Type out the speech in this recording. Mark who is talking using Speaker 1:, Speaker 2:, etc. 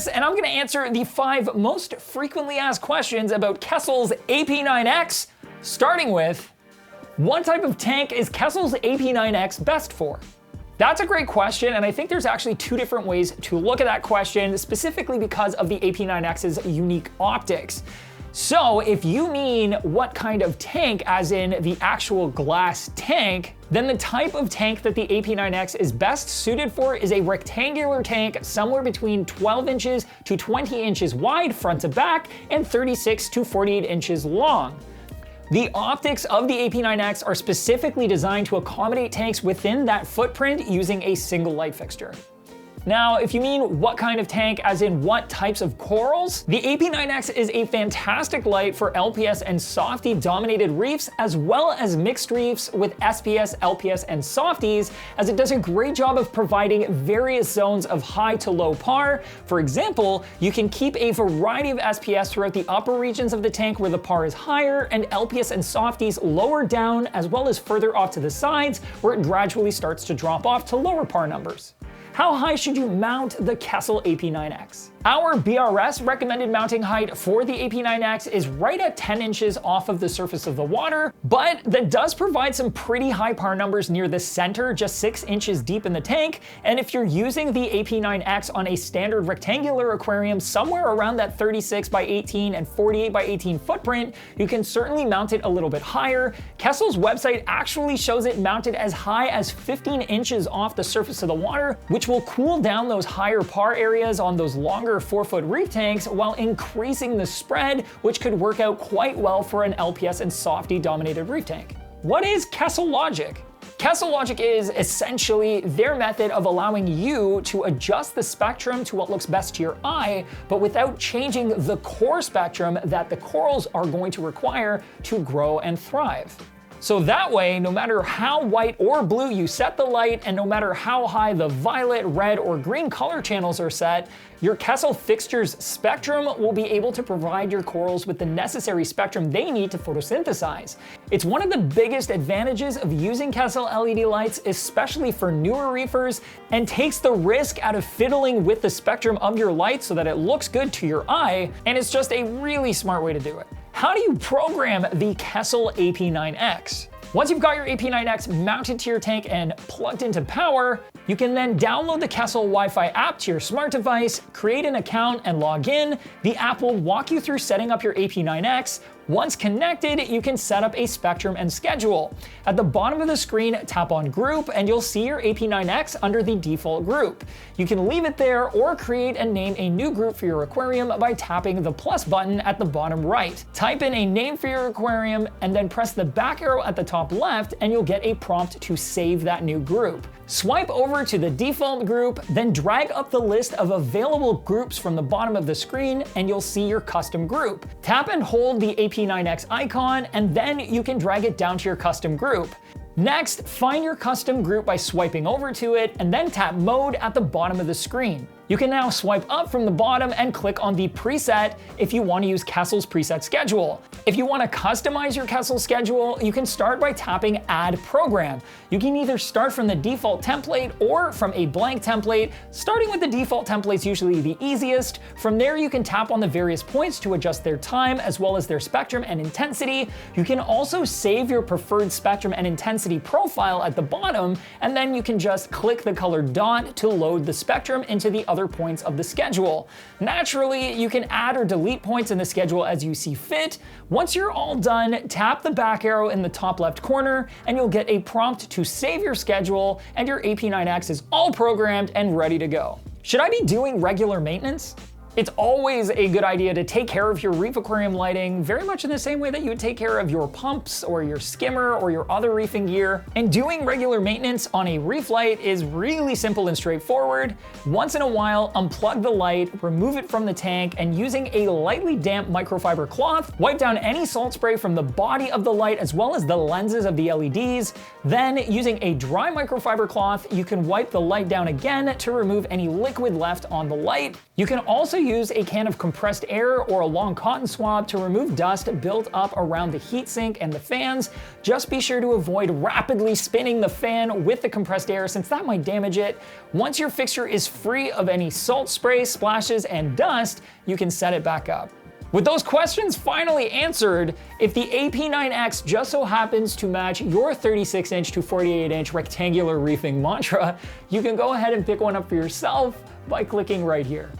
Speaker 1: Chris, and I'm gonna answer the 5 most frequently asked questions about Kessil's AP9X, starting with, what type of tank is Kessil's AP9X best for? That's a great question, and I think there's actually 2 different ways to look at that question, specifically because of the AP9X's unique optics. So if you mean what kind of tank, as in the actual glass tank, then the type of tank that the AP9X is best suited for is a rectangular tank somewhere between 12 inches to 20 inches wide front to back and 36 to 48 inches long. The optics of the AP9X are specifically designed to accommodate tanks within that footprint using a single light fixture. Now, if you mean what kind of tank, as in what types of corals, the AP9X is a fantastic light for LPS and softy dominated reefs, as well as mixed reefs with SPS, LPS, and softies, as it does a great job of providing various zones of high to low par. For example, you can keep a variety of SPS throughout the upper regions of the tank where the par is higher, and LPS and softies lower down, as well as further off to the sides where it gradually starts to drop off to lower par numbers. How high should you mount the Kessil AP9X? Our BRS recommended mounting height for the AP9X is right at 10 inches off of the surface of the water, but that does provide some pretty high par numbers near the center, just 6 inches deep in the tank. And if you're using the AP9X on a standard rectangular aquarium somewhere around that 36 by 18 and 48 by 18 footprint, you can certainly mount it a little bit higher. Kessil's website actually shows it mounted as high as 15 inches off the surface of the water, which will cool down those higher par areas on those longer 4-foot reef tanks while increasing the spread, which could work out quite well for an LPS and softy dominated reef tank. What is Kessil Logic? Kessil Logic is essentially their method of allowing you to adjust the spectrum to what looks best to your eye, but without changing the core spectrum that the corals are going to require to grow and thrive. So that way, no matter how white or blue you set the light, and no matter how high the violet, red, or green color channels are set, your Kessil fixture's spectrum will be able to provide your corals with the necessary spectrum they need to photosynthesize. It's one of the biggest advantages of using Kessil LED lights, especially for newer reefers, and takes the risk out of fiddling with the spectrum of your light so that it looks good to your eye, and it's just a really smart way to do it. How do you program the Kessil AP9X? Once you've got your AP9X mounted to your tank and plugged into power, you can then download the Kessil Wi-Fi app to your smart device, create an account, and log in. The app will walk you through setting up your AP9X. Once connected, you can set up a spectrum and schedule. At the bottom of the screen, tap on Group, and you'll see your AP9X under the default group. You can leave it there or create and name a new group for your aquarium by tapping the plus button at the bottom right. Type in a name for your aquarium, and then press the back arrow at the top left, and you'll get a prompt to save that new group. Swipe over to the default group, then drag up the list of available groups from the bottom of the screen, and you'll see your custom group. Tap and hold the AP9X icon, and then you can drag it down to your custom group. Next, find your custom group by swiping over to it, and then tap Mode at the bottom of the screen. You can now swipe up from the bottom and click on the preset if you want to use Kessil's preset schedule. If you want to customize your Kessil schedule, you can start by tapping Add Program. You can either start from the default template or from a blank template. Starting with the default template is usually the easiest. From there, you can tap on the various points to adjust their time as well as their spectrum and intensity. You can also save your preferred spectrum and intensity profile at the bottom, and then you can just click the colored dot to load the spectrum into the other points of the schedule. Naturally, you can add or delete points in the schedule as you see fit. Once you're all done, tap the back arrow in the top left corner, and you'll get a prompt to save your schedule, and your AP9X is all programmed and ready to go. Should I be doing regular maintenance? It's always a good idea to take care of your reef aquarium lighting very much in the same way that you would take care of your pumps or your skimmer or your other reefing gear. And doing regular maintenance on a reef light is really simple and straightforward. Once in a while, unplug the light, remove it from the tank, and using a lightly damp microfiber cloth, wipe down any salt spray from the body of the light as well as the lenses of the LEDs. Then, using a dry microfiber cloth, you can wipe the light down again to remove any liquid left on the light. You can also use a can of compressed air or a long cotton swab to remove dust built up around the heatsink and the fans. Just be sure to avoid rapidly spinning the fan with the compressed air since that might damage it. Once your fixture is free of any salt spray, splashes, and dust, you can set it back up. With those questions finally answered, if the AP9X just so happens to match your 36-inch to 48-inch rectangular reefing mantra, you can go ahead and pick one up for yourself by clicking right here.